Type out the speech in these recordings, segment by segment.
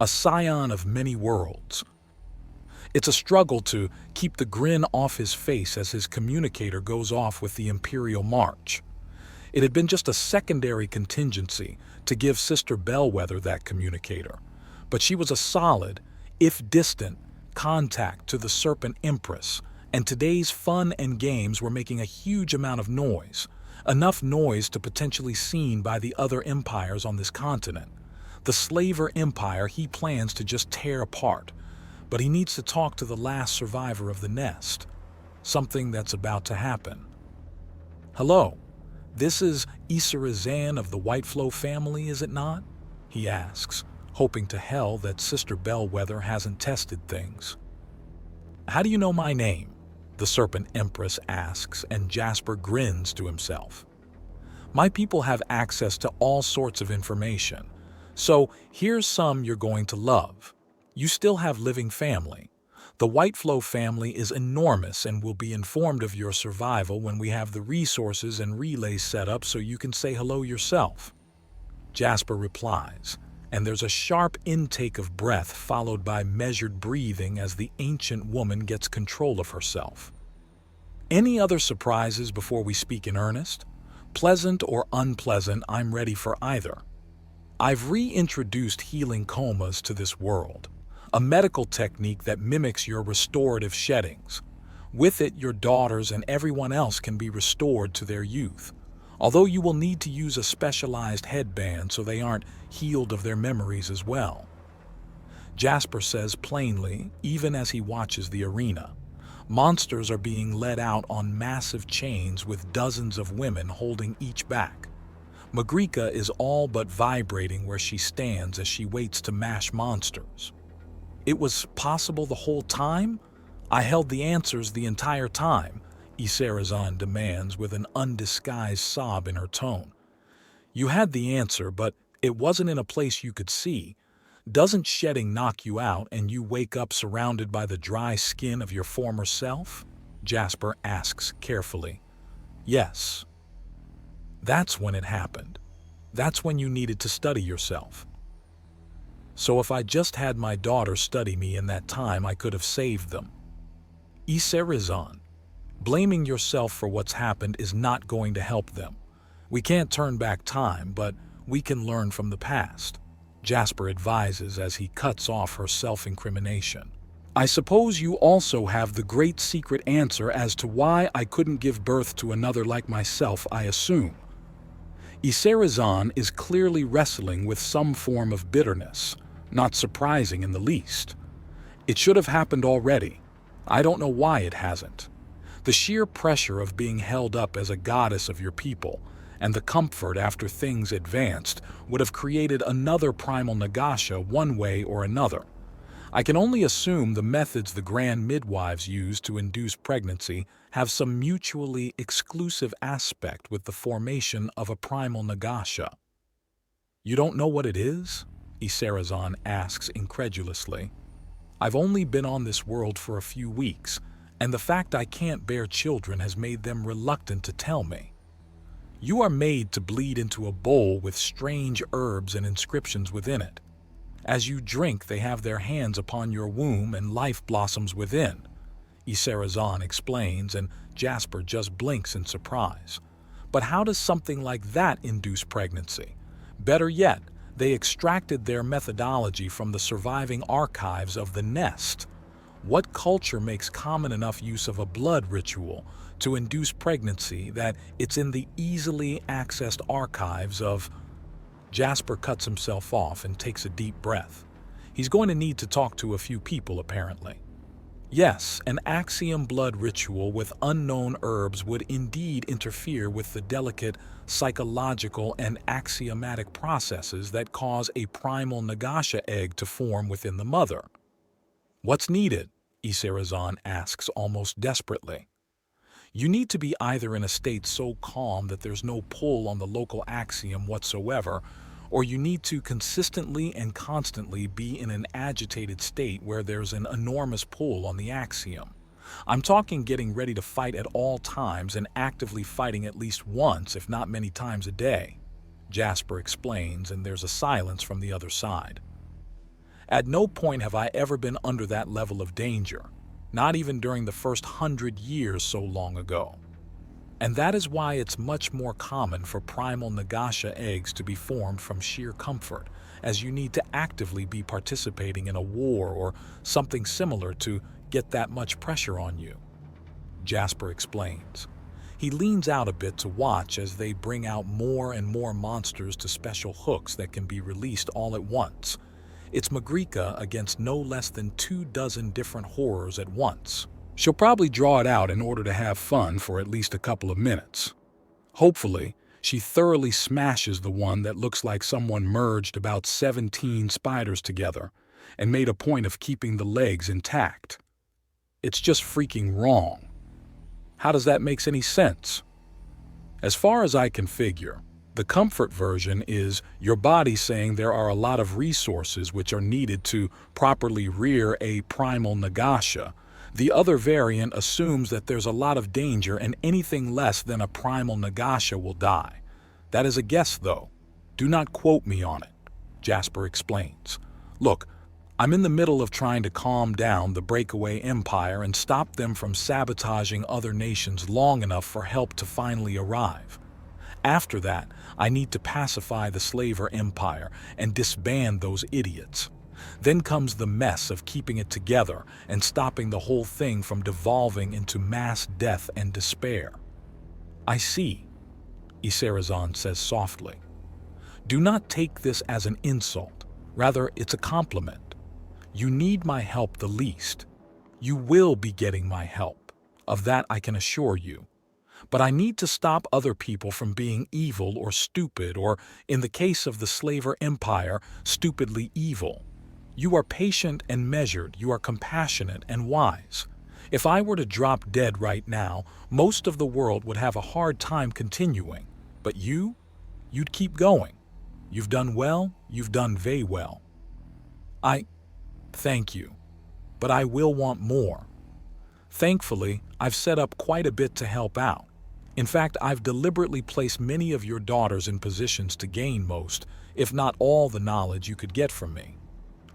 a scion of many worlds. It's a struggle to keep the grin off his face as his communicator goes off with the Imperial March. It had been just a secondary contingency to give Sister Bellwether that communicator, but she was a solid, if distant, contact to the Serpent Empress, and today's fun and games were making a huge amount of noise, enough noise to potentially seen by the other empires on this continent. The Slaver Empire he plans to just tear apart, but he needs to talk to the last survivor of the nest. Something that's about to happen. "Hello, this is Isarazan of the Whiteflow family, is it not?" he asks, hoping to hell that Sister Bellwether hasn't tested things. "How do you know my name?" the Serpent Empress asks, and Jasper grins to himself. "My people have access to all sorts of information, so here's some you're going to love. You still have living family. The Whiteflow family is enormous and will be informed of your survival when we have the resources and relays set up so you can say hello yourself." Jasper replies, and there's a sharp intake of breath followed by measured breathing as the ancient woman gets control of herself. "Any other surprises before we speak in earnest? Pleasant or unpleasant, I'm ready for either. I've reintroduced healing comas to this world, a medical technique that mimics your restorative sheddings. With it, your daughters and everyone else can be restored to their youth, although you will need to use a specialized headband so they aren't healed of their memories as well," Jasper says plainly, even as he watches the arena. Monsters are being led out on massive chains with dozens of women holding each back. Magrica is all but vibrating where she stands as she waits to mash monsters. "It was possible the whole time? I held the answers the entire time," Isarazan demands with an undisguised sob in her tone. "You had the answer, but it wasn't in a place you could see. Doesn't shedding knock you out and you wake up surrounded by the dry skin of your former self?" Jasper asks carefully. "Yes. That's when it happened. That's when you needed to study yourself. So if I just had my daughter study me in that time, I could have saved them." "Isarazan, blaming yourself for what's happened is not going to help them. We can't turn back time, but we can learn from the past," Jasper advises as he cuts off her self-incrimination. "I suppose you also have the great secret answer as to why I couldn't give birth to another like myself, I assume." Isarazan is clearly wrestling with some form of bitterness, not surprising in the least. "It should have happened already. I don't know why it hasn't. The sheer pressure of being held up as a goddess of your people, and the comfort after things advanced, would have created another primal Nagasha one way or another. I can only assume the methods the Grand Midwives use to induce pregnancy have some mutually exclusive aspect with the formation of a primal Nagasha." "You don't know what it is?" Isarazan asks incredulously. "I've only been on this world for a few weeks, and the fact I can't bear children has made them reluctant to tell me. You are made to bleed into a bowl with strange herbs and inscriptions within it. As you drink, they have their hands upon your womb and life blossoms within," Isarazan explains, and Jasper just blinks in surprise. "But how does something like that induce pregnancy? Better yet, they extracted their methodology from the surviving archives of the nest. What culture makes common enough use of a blood ritual to induce pregnancy that it's in the easily accessed archives of—" Jasper cuts himself off and takes a deep breath. He's going to need to talk to a few people, apparently. Yes, an axiom blood ritual with unknown herbs would indeed interfere with the delicate psychological and axiomatic processes that cause a primal Nagasha egg to form within the mother. "What's needed?" Isarazan asks almost desperately. "You need to be either in a state so calm that there's no pull on the local axiom whatsoever, or you need to consistently and constantly be in an agitated state where there's an enormous pull on the axiom. I'm talking getting ready to fight at all times and actively fighting at least once, if not many times a day," Jasper explains, and there's a silence from the other side. At no point have I ever been under that level of danger, not even during the first 100 years so long ago. And that is why it's much more common for primal Nagasha eggs to be formed from sheer comfort, as you need to actively be participating in a war or something similar to get that much pressure on you. Jasper explains. He leans out a bit to watch as they bring out more and more monsters to special hooks that can be released all at once. It's Magrica against no less than 24 different horrors at once. She'll probably draw it out in order to have fun for at least a couple of minutes. Hopefully, she thoroughly smashes the one that looks like someone merged about 17 spiders together and made a point of keeping the legs intact. It's just freaking wrong. How does that make any sense? As far as I can figure, the comfort version is your body saying there are a lot of resources which are needed to properly rear a primal Nagasha. The other variant assumes that there's a lot of danger and anything less than a primal Nagasha will die. That is a guess, though. Do not quote me on it, Jasper explains. Look, I'm in the middle of trying to calm down the breakaway empire and stop them from sabotaging other nations long enough for help to finally arrive. After that, I need to pacify the slaver empire and disband those idiots. Then comes the mess of keeping it together and stopping the whole thing from devolving into mass death and despair. I see, Isarazan says softly. Do not take this as an insult. Rather, it's a compliment. You need my help the least. You will be getting my help. Of that I can assure you. But I need to stop other people from being evil or stupid, or, in the case of the slaver empire, stupidly evil. You are patient and measured, you are compassionate and wise. If I were to drop dead right now, most of the world would have a hard time continuing. But you'd keep going. You've done well, you've done very well. Thank you. But I will want more. Thankfully, I've set up quite a bit to help out. In fact, I've deliberately placed many of your daughters in positions to gain most, if not all, the knowledge you could get from me.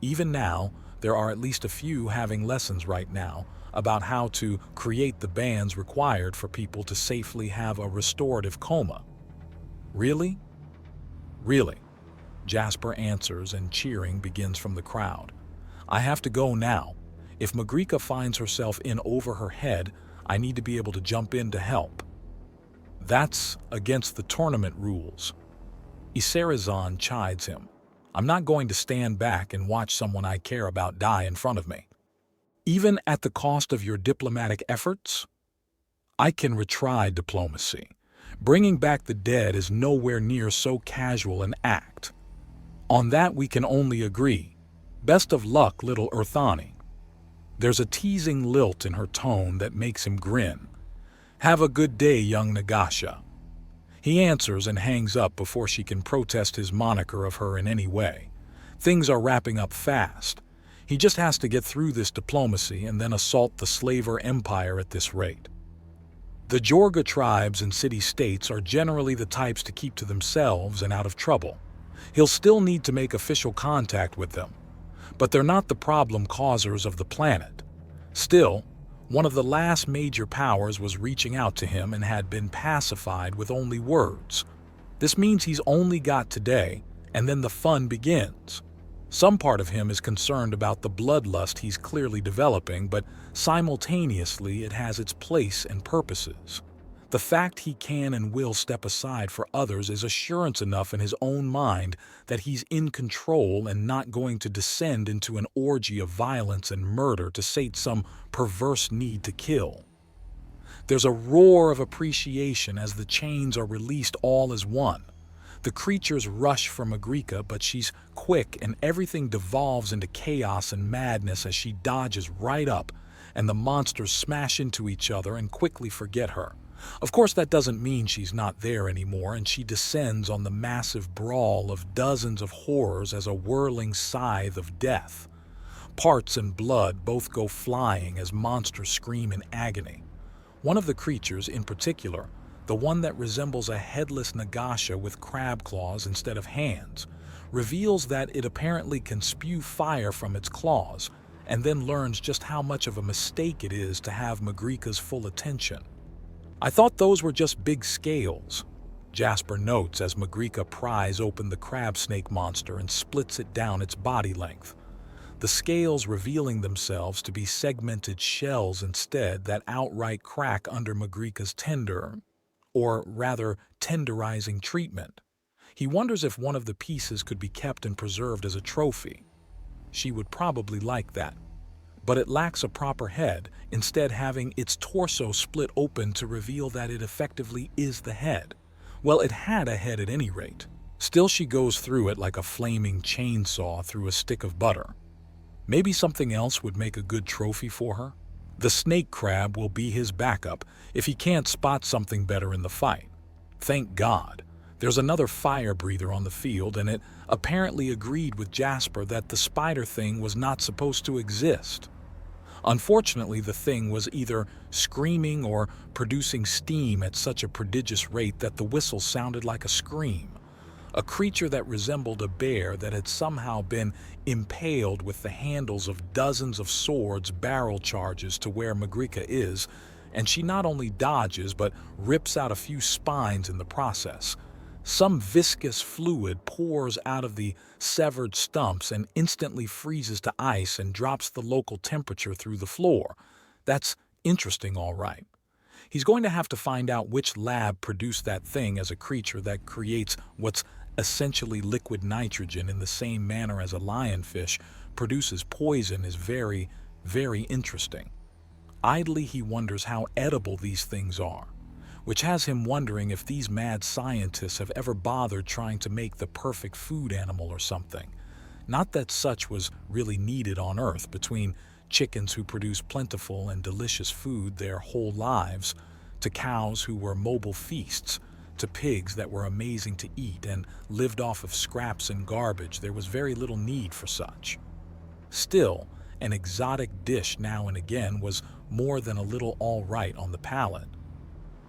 Even now, there are at least a few having lessons right now about how to create the bands required for people to safely have a restorative coma. Really? Really, Jasper answers, and cheering begins from the crowd. I have to go now. If Magrica finds herself in over her head, I need to be able to jump in to help. That's against the tournament rules. Isarazan chides him. I'm not going to stand back and watch someone I care about die in front of me. Even at the cost of your diplomatic efforts? I can retry diplomacy. Bringing back the dead is nowhere near so casual an act. On that we can only agree. Best of luck, little Urthani. There's a teasing lilt in her tone that makes him grin. Have a good day, young Nagasha. He answers and hangs up before she can protest his moniker of her in any way. Things are wrapping up fast. He just has to get through this diplomacy and then assault the slaver empire at this rate. The Jorga tribes and city-states are generally the types to keep to themselves and out of trouble. He'll still need to make official contact with them, but they're not the problem causers of the planet. Still, one of the last major powers was reaching out to him and had been pacified with only words. This means he's only got today, and then the fun begins. Some part of him is concerned about the bloodlust he's clearly developing, but simultaneously it has its place and purposes. The fact he can and will step aside for others is assurance enough in his own mind that he's in control and not going to descend into an orgy of violence and murder to sate some perverse need to kill. There's a roar of appreciation as the chains are released all as one. The creatures rush for Magrica, but she's quick and everything devolves into chaos and madness as she dodges right up, and the monsters smash into each other and quickly forget her. Of course, that doesn't mean she's not there anymore, and she descends on the massive brawl of dozens of horrors as a whirling scythe of death. Parts and blood both go flying as monsters scream in agony. One of the creatures in particular, the one that resembles a headless Nagasha with crab claws instead of hands, reveals that it apparently can spew fire from its claws, and then learns just how much of a mistake it is to have Magrika's full attention. "I thought those were just big scales," Jasper notes as Magrika pries open the crab snake monster and splits it down its body length, the scales revealing themselves to be segmented shells instead that outright crack under Magrika's tender, or rather tenderizing treatment. He wonders if one of the pieces could be kept and preserved as a trophy. She would probably like that. But it lacks a proper head, instead having its torso split open to reveal that it effectively is the head. Well, it had a head at any rate. Still, she goes through it like a flaming chainsaw through a stick of butter. Maybe something else would make a good trophy for her? The snake crab will be his backup if he can't spot something better in the fight. Thank God. There's another fire breather on the field, and it apparently agreed with Jasper that the spider thing was not supposed to exist. Unfortunately, the thing was either screaming or producing steam at such a prodigious rate that the whistle sounded like a scream. A creature that resembled a bear that had somehow been impaled with the handles of dozens of swords barrel charges to where Magrika is, and she not only dodges but rips out a few spines in the process. Some viscous fluid pours out of the severed stumps and instantly freezes to ice and drops the local temperature through the floor. That's interesting, all right. He's going to have to find out which lab produced that thing as a creature that creates what's essentially liquid nitrogen in the same manner as a lionfish produces poison is very, very interesting. Idly, he wonders how edible these things are, which has him wondering if these mad scientists have ever bothered trying to make the perfect food animal or something. Not that such was really needed on Earth, between chickens who produce plentiful and delicious food their whole lives, to cows who were mobile feasts, to pigs that were amazing to eat and lived off of scraps and garbage. There was very little need for such. Still, an exotic dish now and again was more than a little all right on the palate.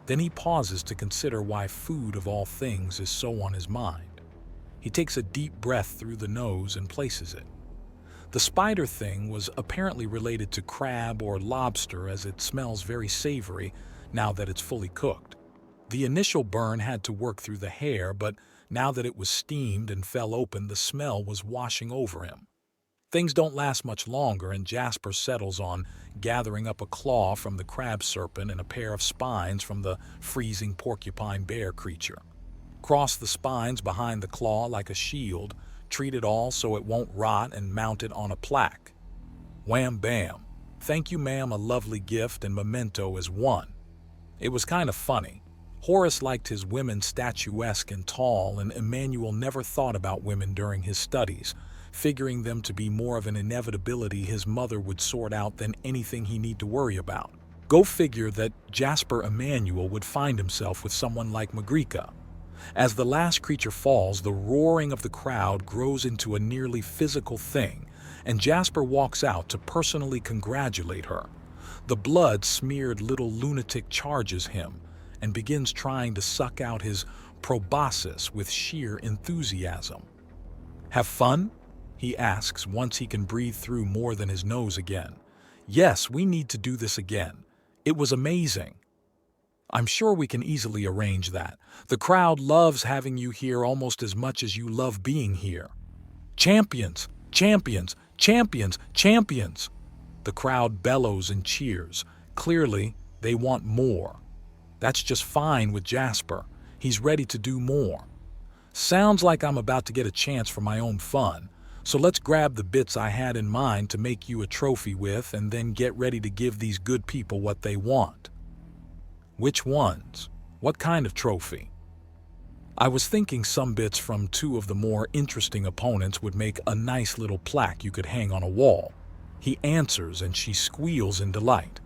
Then he pauses to consider why food of all things is so on his mind. He takes a deep breath through the nose and places it. The spider thing was apparently related to crab or lobster, as it smells very savory now that it's fully cooked. The initial burn had to work through the hair, but now that it was steamed and fell open, the smell was washing over him. Things don't last much longer, and Jasper settles on gathering up a claw from the crab serpent and a pair of spines from the freezing porcupine bear creature. Cross the spines behind the claw like a shield, treat it all so it won't rot, and mount it on a plaque. Wham bam. Thank you, ma'am, a lovely gift and memento as one. It was kind of funny. Horace liked his women statuesque and tall, and Emmanuel never thought about women during his studies, figuring them to be more of an inevitability his mother would sort out than anything he need to worry about. Go figure that Jasper Emmanuel would find himself with someone like Magrika. As the last creature falls, the roaring of the crowd grows into a nearly physical thing, and Jasper walks out to personally congratulate her. The blood-smeared little lunatic charges him and begins trying to suck out his proboscis with sheer enthusiasm. "Have fun?" he asks once he can breathe through more than his nose again. "Yes, we need to do this again. It was amazing." "I'm sure we can easily arrange that. The crowd loves having you here almost as much as you love being here." "Champions! Champions! Champions! Champions!" The crowd bellows and cheers. Clearly, they want more. That's just fine with Jasper. He's ready to do more. "Sounds like I'm about to get a chance for my own fun. So let's grab the bits I had in mind to make you a trophy with, and then get ready to give these good people what they want." "Which ones? What kind of trophy?" "I was thinking some bits from two of the more interesting opponents would make a nice little plaque you could hang on a wall." He answers, and she squeals in delight.